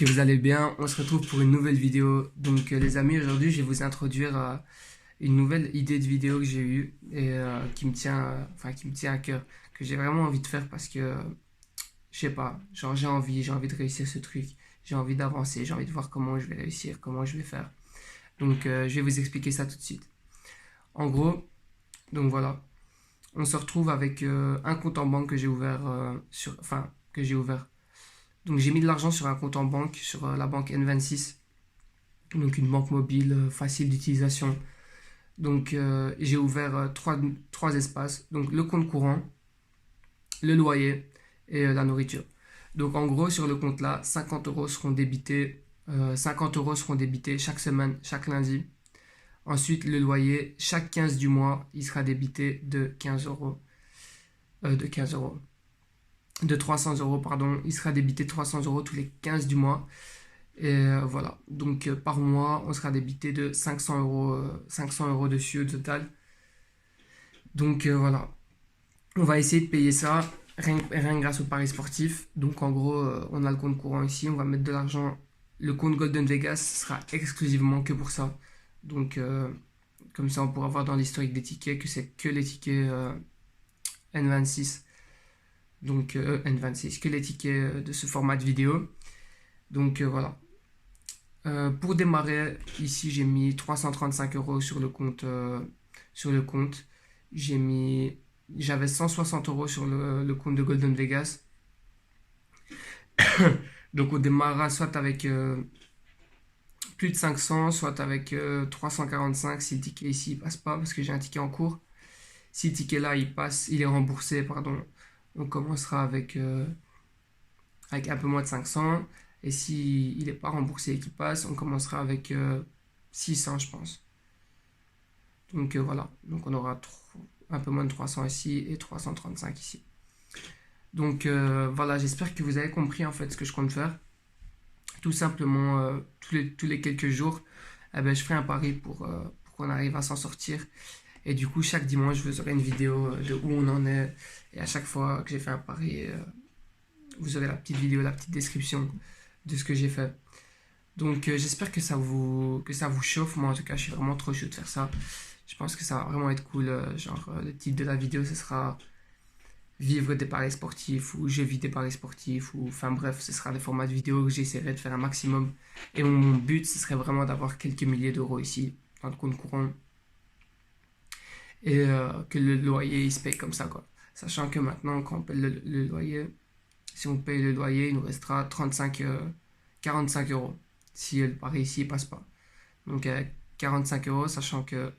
que vous allez bien. On se retrouve pour une nouvelle vidéo. Donc les amis, aujourd'hui je vais vous introduire une nouvelle idée de vidéo que j'ai eue et qui me tient à cœur, que j'ai vraiment envie de faire parce que je sais pas, genre j'ai envie de réussir ce truc, j'ai envie d'avancer, j'ai envie de voir comment je vais réussir, comment je vais faire. Donc je vais vous expliquer ça tout de suite. En gros, donc voilà, on se retrouve avec un compte en banque que j'ai ouvert que j'ai ouvert. Donc j'ai mis de l'argent sur un compte en banque, sur la banque N26, donc une banque mobile facile d'utilisation. Donc j'ai ouvert trois espaces, donc le compte courant, le loyer et la nourriture. Donc en gros sur le compte là, 50 euros seront débités chaque semaine, chaque lundi. Ensuite le loyer, chaque 15 du mois, il sera débité de 15 euros. De 15 euros. De 300 euros, pardon. Il sera débité 300 euros tous les 15 du mois. Et voilà. Donc par mois, on sera débité de 500 euros dessus au total. Donc voilà. On va essayer de payer ça rien que grâce au pari sportif. Donc en gros, on a le compte courant ici. On va mettre de l'argent. Le compte Golden Vegas sera exclusivement que pour ça. Donc comme ça, on pourra voir dans l'historique des tickets que c'est que les tickets N26. Donc N26, que les tickets de ce format de vidéo. Donc voilà. Pour démarrer, ici j'ai mis 335 euros sur le compte. J'avais 160 euros sur le compte de Golden Vegas. Donc on démarrera soit avec plus de 500, soit avec 345 si le ticket ici il passe pas, parce que j'ai un ticket en cours. Si le ticket là il passe, il est remboursé, pardon, on commencera avec un peu moins de 500. Et si il n'est pas remboursé et qu'il passe, on commencera avec 600, je pense. Donc voilà. Donc on aura un peu moins de 300 ici et 335 ici. Donc voilà, j'espère que vous avez compris en fait ce que je compte faire. Tout simplement, tous les quelques jours, eh ben, je ferai un pari pour qu'on arrive à s'en sortir. Et du coup, chaque dimanche, je vous aurai une vidéo de où on en est. Et à chaque fois que j'ai fait un pari, vous aurez la petite vidéo, la petite description de ce que j'ai fait. Donc j'espère que ça vous chauffe. Moi en tout cas je suis vraiment trop chaud de faire ça. Je pense que ça va vraiment être cool. Le titre de la vidéo ce sera vivre des paris sportifs ou je vis des paris sportifs ou enfin bref ce sera des formats de vidéo que j'essaierai de faire un maximum. Et mon but ce serait vraiment d'avoir quelques milliers d'euros ici dans le compte courant. Et que le loyer il se paye comme ça quoi. Sachant que maintenant quand on paye le loyer, si on paye le loyer, il nous restera 45 euros si le pari ici ne passe pas. Donc 45 euros, sachant que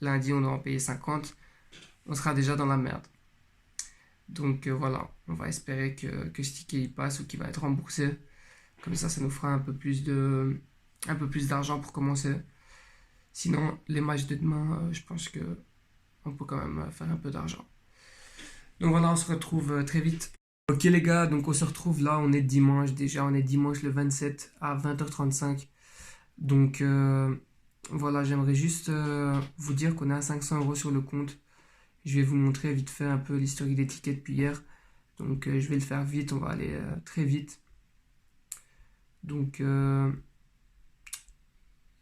lundi on doit en payer 50, on sera déjà dans la merde. Donc voilà, on va espérer que ce ticket il passe ou qu'il va être remboursé. Comme ça nous fera un peu plus d'argent pour commencer. Sinon, les matchs de demain, je pense que on peut quand même faire un peu d'argent. Donc voilà, on se retrouve très vite. Ok les gars, donc on se retrouve là, on est dimanche déjà, on est dimanche le 27 à 20h35. Donc voilà, j'aimerais juste vous dire qu'on est à 500 euros sur le compte. Je vais vous montrer vite fait un peu l'historique des tickets depuis hier. Donc je vais le faire vite, on va aller très vite. Donc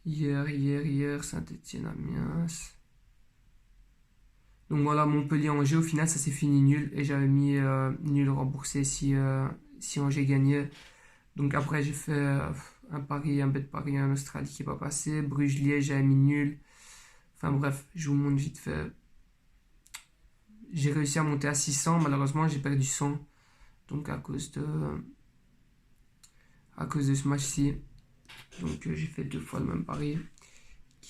hier, Saint-Étienne-Amiens. Donc voilà, Montpellier-Angers, au final ça s'est fini nul et j'avais mis nul remboursé si Angers gagnait. Donc après j'ai fait un bet pari en Australie qui n'est pas passé. Bruges-Liège, j'avais mis nul. Enfin bref, je vous montre vite fait. J'ai réussi à monter à 600, malheureusement j'ai perdu 100. Donc à cause de ce match-ci. Donc j'ai fait 2 fois le même pari.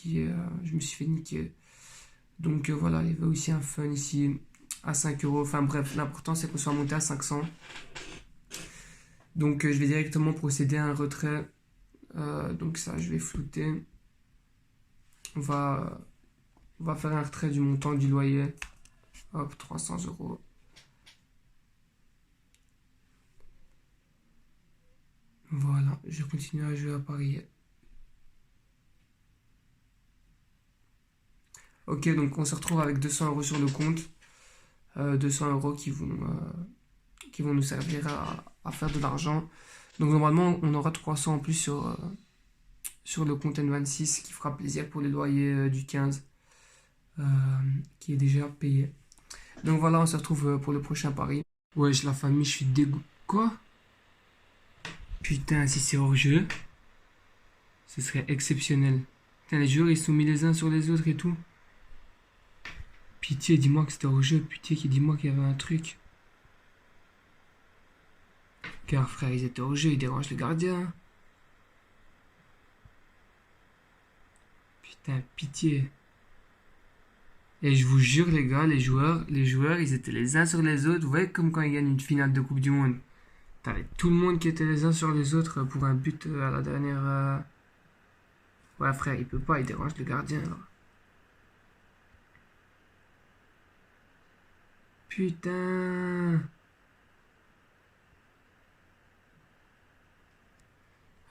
Je me suis fait niquer. Donc voilà, il y avait aussi un fun ici à 5 euros. Enfin bref, l'important c'est qu'on soit monté à 500. Donc je vais directement procéder à un retrait. Donc ça, je vais flouter. On va faire un retrait du montant du loyer. Hop, 300 euros. Voilà, je continue à jouer à parier. Ok, donc on se retrouve avec 200 euros sur le compte. 200 euros qui vont nous servir à faire de l'argent. Donc normalement, on aura 300 en plus sur le compte N26, ce qui fera plaisir pour le loyer du 15, euh, qui est déjà payé. Donc voilà, on se retrouve pour le prochain pari. Wesh, la famille, je suis dégoûté. Quoi? Putain, si c'est hors jeu, ce serait exceptionnel. Putain, les joueurs, ils sont mis les uns sur les autres et tout. Pitié, dis-moi que c'était hors jeu. Pitié, dis-moi qu'il y avait un truc. Car frère, ils étaient hors jeu, ils dérangent le gardien. Putain, pitié. Et je vous jure, les gars, les joueurs, ils étaient les uns sur les autres. Vous voyez comme quand ils gagnent une finale de Coupe du Monde. T'avais tout le monde qui était les uns sur les autres pour un but à la dernière. Ouais, frère, il peut pas, il dérange le gardien là. Putain.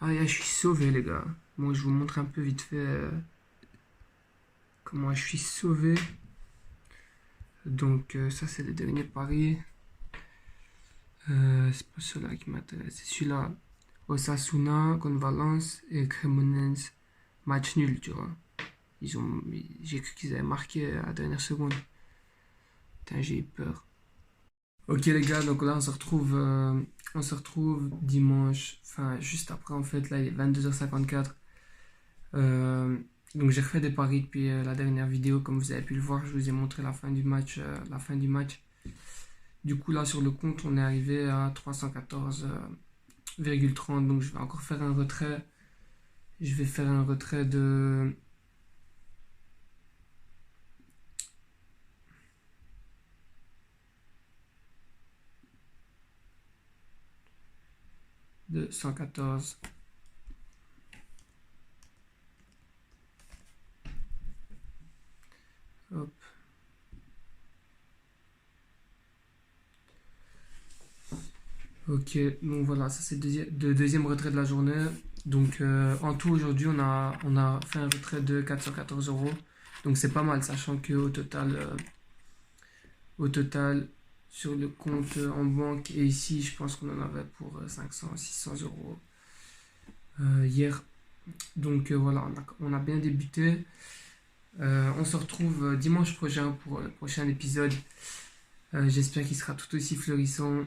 Ah, je suis sauvé, les gars. Bon, je vous montre un peu vite fait comment je suis sauvé. Donc, ça, c'est le dernier pari. C'est pas celui-là qui m'intéresse. C'est celui-là. Osasuna contre Valence et Cremonese. Match nul, tu vois. J'ai cru qu'ils avaient marqué à la dernière seconde. Putain, j'ai eu peur. Ok les gars, donc là on se retrouve dimanche, enfin juste après en fait, là il est 22h54. Donc j'ai refait des paris depuis la dernière vidéo, comme vous avez pu le voir, je vous ai montré la fin du match. Du coup là sur le compte on est arrivé à 314,30, donc je vais encore faire un retrait. Je vais faire un retrait de 114. Hop. Ok, donc voilà, ça c'est le deuxième retrait de la journée. Donc en tout aujourd'hui on a fait un retrait de 414 euros. Donc c'est pas mal, sachant que au total sur le compte en banque et ici je pense qu'on en avait pour 500-600 euros hier. Donc voilà, on a bien débuté. On se retrouve dimanche prochain pour le prochain épisode. J'espère qu'il sera tout aussi florissant.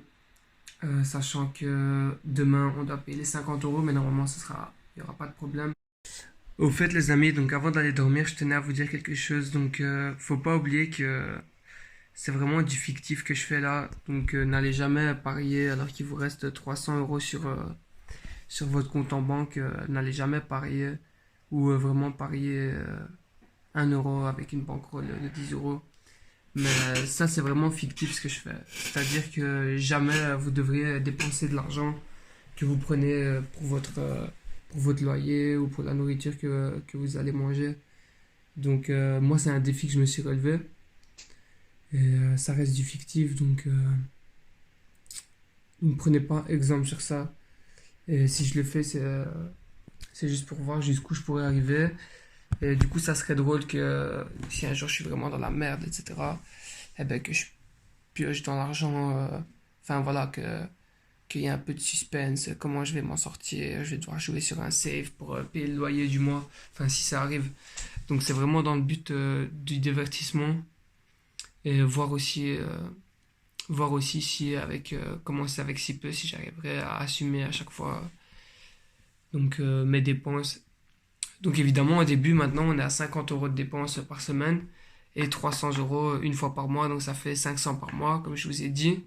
Sachant que demain on doit payer les 50 euros, mais normalement il n'y aura pas de problème. Au fait les amis, donc avant d'aller dormir, je tenais à vous dire quelque chose. Donc faut pas oublier que c'est vraiment du fictif que je fais là. Donc n'allez jamais parier alors qu'il vous reste 300 euros sur votre compte en banque. N'allez jamais parier ou vraiment parier 1 euro avec une banquerolle de 10 euros. Mais ça, c'est vraiment fictif ce que je fais. C'est-à-dire que jamais vous devriez dépenser de l'argent que vous prenez pour votre loyer ou pour la nourriture que vous allez manger. Donc, moi, c'est un défi que je me suis relevé. Et ça reste du fictif, donc ne prenez pas exemple sur ça. Et si je le fais, c'est juste pour voir jusqu'où je pourrais arriver. Et du coup, ça serait drôle que si un jour je suis vraiment dans la merde, etc., eh ben, que je pioche dans l'argent. Enfin, voilà, qu'il y ait un peu de suspense. Comment je vais m'en sortir? Je vais devoir jouer sur un save pour payer le loyer du mois. Enfin, si ça arrive. Donc, c'est vraiment dans le but du divertissement. Et voir aussi si commencer avec si peu, si j'arriverai à assumer à chaque fois donc mes dépenses. Donc évidemment, au début, maintenant, on est à 50 euros de dépenses par semaine et 300 euros une fois par mois, donc ça fait 500 par mois, comme je vous ai dit.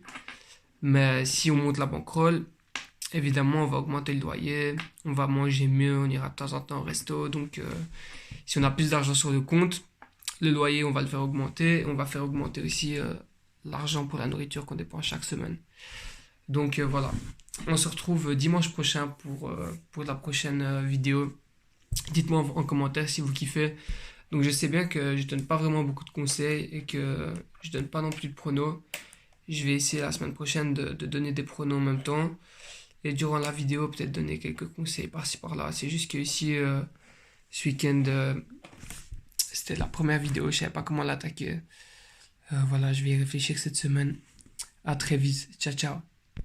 Mais si on monte la bankroll, évidemment, on va augmenter le loyer, on va manger mieux, on ira de temps en temps au resto. Donc si on a plus d'argent sur le compte, le loyer, on va le faire augmenter. On va faire augmenter aussi l'argent pour la nourriture qu'on dépense chaque semaine. Donc voilà, on se retrouve dimanche prochain pour la prochaine vidéo. Dites-moi en commentaire si vous kiffez. Donc je sais bien que je donne pas vraiment beaucoup de conseils et que je donne pas non plus de pronos. Je vais essayer la semaine prochaine de donner des pronos en même temps. Et durant la vidéo, peut-être donner quelques conseils par-ci par-là. C'est juste que ici, ce week-end, c'était la première vidéo. Je savais pas comment l'attaquer. Voilà, je vais y réfléchir cette semaine. À très vite. Ciao, ciao.